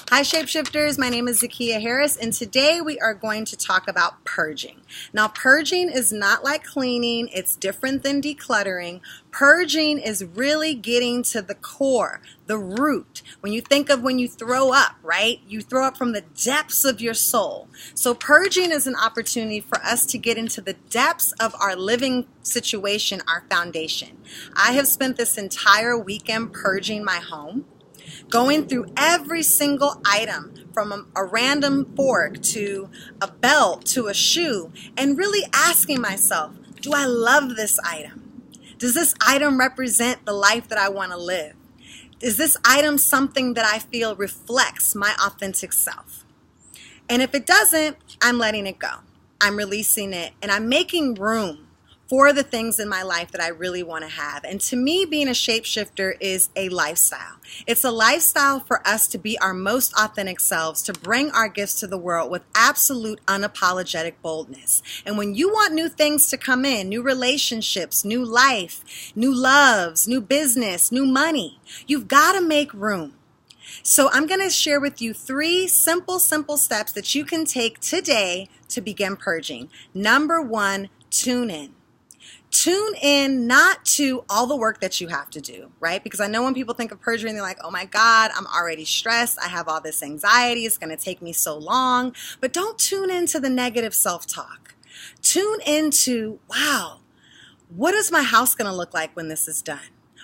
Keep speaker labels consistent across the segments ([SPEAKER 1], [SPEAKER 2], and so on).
[SPEAKER 1] Hi Shapeshifters, my name is Zakiya Harris and today we are going to talk about purging. Now purging is not like cleaning, it's different than decluttering. Purging is really getting to the core, the root. When you think of when you throw up, right? You throw up from the depths of your soul. So purging is an opportunity for us to get into the depths of our living situation, our foundation. I have spent this entire weekend purging my home, going through every single item from a random fork to a belt to a shoe and really asking myself, do I love this item? Does this item represent the life that I want to live? Is this item something that I feel reflects my authentic self? And if it doesn't, I'm letting it go. I'm releasing it and I'm making room for the things in my life that I really want to have. And to me, being a shapeshifter is a lifestyle. It's a lifestyle for us to be our most authentic selves, to bring our gifts to the world with absolute unapologetic boldness. And when you want new things to come in, new relationships, new life, new loves, new business, new money, you've got to make room. So I'm going to share with you 3 simple steps that you can take today to begin purging. Number 1, tune in. Tune in not to all the work that you have to do, right? Because I know when people think of purging, they're like, oh my God, I'm already stressed. I have all this anxiety. It's going to take me so long. But don't tune into the negative self-talk. Tune into, wow, what is my house going to look like when this is done?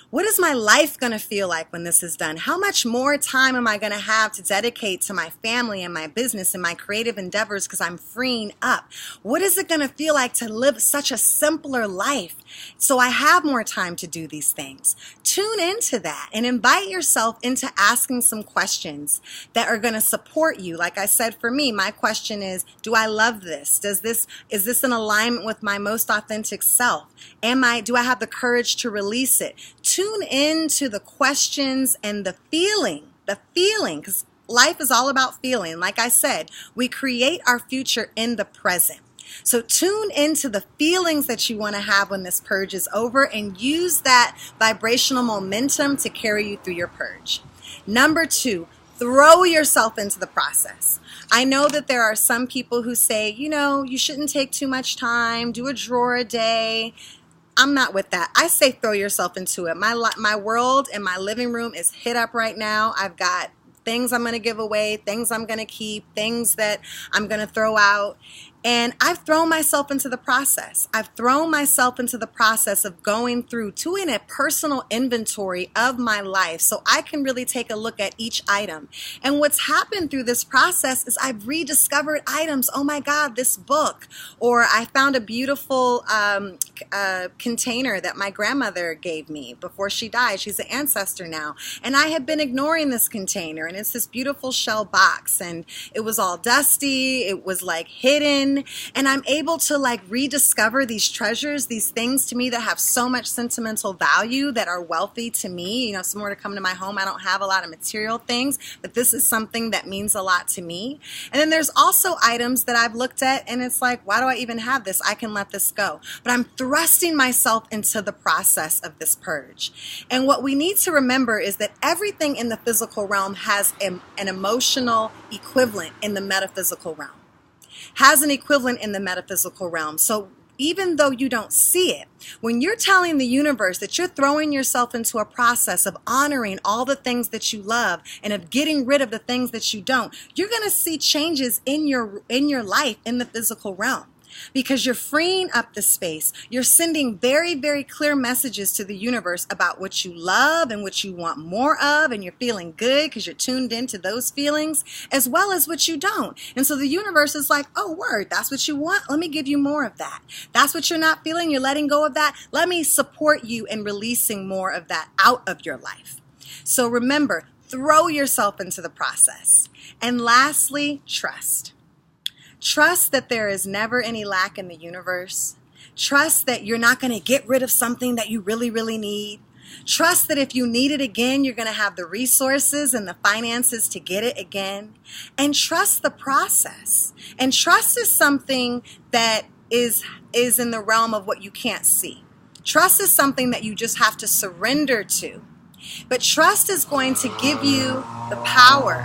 [SPEAKER 1] What is my life going to feel like when this is done? How much more time am I going to have to dedicate to my family and my business and my creative endeavors because I'm freeing up? What is it going to feel like to live such a simpler life so I have more time to do these things? Tune into that and invite yourself into asking some questions that are going to support you. Like I said, for me, my question is, do I love this? Is this in alignment with my most authentic self? Do I have the courage to release it? Tune into the questions and the feeling, because life is all about feeling. Like I said, we create our future in the present. So tune into the feelings that you want to have when this purge is over and use that vibrational momentum to carry you through your purge. Number 2, throw yourself into the process. I know that there are some people who say, you shouldn't take too much time, do a drawer a day. I'm not with that. I say throw yourself into it. My world and my living room is hit up right now. I've got things I'm going to give away, things I'm going to keep, things that I'm going to throw out. And I've thrown myself into the process. I've thrown myself into the process of going through, doing a personal inventory of my life so I can really take a look at each item. And what's happened through this process is I've rediscovered items. Oh my God, this book. Or I found a beautiful container that my grandmother gave me before she died. She's an ancestor now. And I had been ignoring this container. And it's this beautiful shell box. And it was all dusty. It was like hidden. And I'm able to rediscover these treasures, these things to me that have so much sentimental value, that are wealthy to me. If someone were to come to my home, I don't have a lot of material things, but this is something that means a lot to me. And then there's also items that I've looked at and it's like, why do I even have this? I can let this go. But I'm thrusting myself into the process of this purge. And what we need to remember is that everything in the physical realm has an emotional equivalent in the metaphysical realm. So even though you don't see it, when you're telling the universe that you're throwing yourself into a process of honoring all the things that you love and of getting rid of the things that you don't, you're going to see changes in your life in the physical realm. Because you're freeing up the space. You're sending very, very clear messages to the universe about what you love and what you want more of, and you're feeling good because you're tuned into those feelings, as well as what you don't. And so the universe is like, oh, word, that's what you want? Let me give you more of that. That's what you're not feeling? You're letting go of that? Let me support you in releasing more of that out of your life. So remember, throw yourself into the process. And lastly, trust. Trust that there is never any lack in the universe. Trust that you're not going to get rid of something that you really, really need. Trust that if you need it again, you're going to have the resources and the finances to get it again. And trust the process. And trust is something that is in the realm of what you can't see. Trust is something that you just have to surrender to. But trust is going to give you the power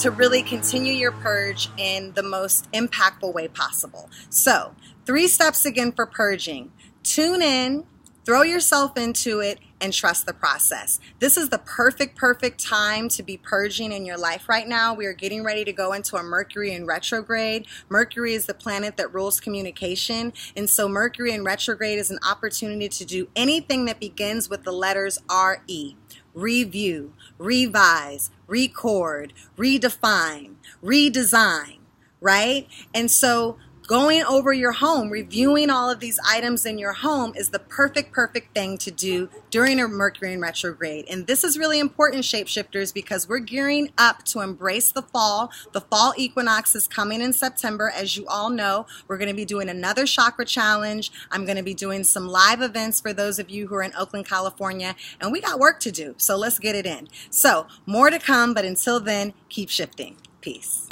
[SPEAKER 1] to really continue your purge in the most impactful way possible. So 3 steps again for purging. Tune in, throw yourself into it, and trust the process. This is the perfect time to be purging in your life right now. We are getting ready to go into a Mercury in retrograde. Mercury is the planet that rules communication, and so Mercury in retrograde is an opportunity to do anything that begins with the letters R-E. Review, revise, record, redefine, redesign, right? And so going over your home, reviewing all of these items in your home is the perfect thing to do during a Mercury in retrograde. And this is really important, shapeshifters, because we're gearing up to embrace the fall. The fall equinox is coming in September. As you all know, we're going to be doing another chakra challenge. I'm going to be doing some live events for those of you who are in Oakland, California, and we got work to do. So let's get it in. So more to come, but until then, keep shifting. Peace.